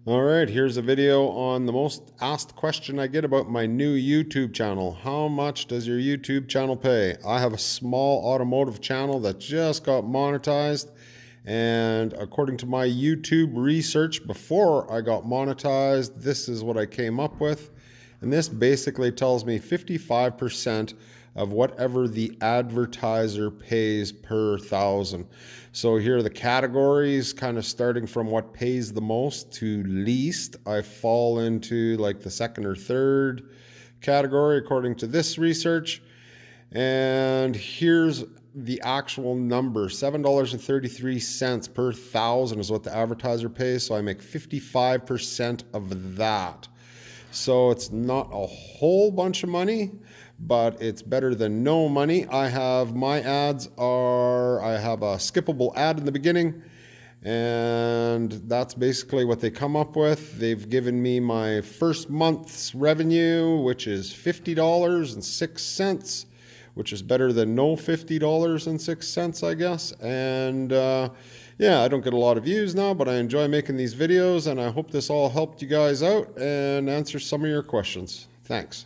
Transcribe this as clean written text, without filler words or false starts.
All right, here's a video on the most asked question I get about my new YouTube channel. How much does your YouTube channel pay? I have a small automotive channel that just got monetized, and according to my YouTube research before I got monetized, this is what I came up with. And this basically tells me 55% of whatever the advertiser pays per thousand. So here are the categories, kind of starting from what pays the most to least. I fall into like the second or third category according to this research. And here's the actual number. $7.33 per thousand is what the advertiser pays. So I make 55% of that. So it's not a whole bunch of money, but it's better than no money. I have a skippable ad in the beginning, and that's basically what they come up with. They've given me my first month's revenue, which is $50.06, which is better than no $50.06, I guess. And yeah, I don't get a lot of views now, but I enjoy making these videos, and I hope this all helped you guys out and answer some of your questions. Thanks.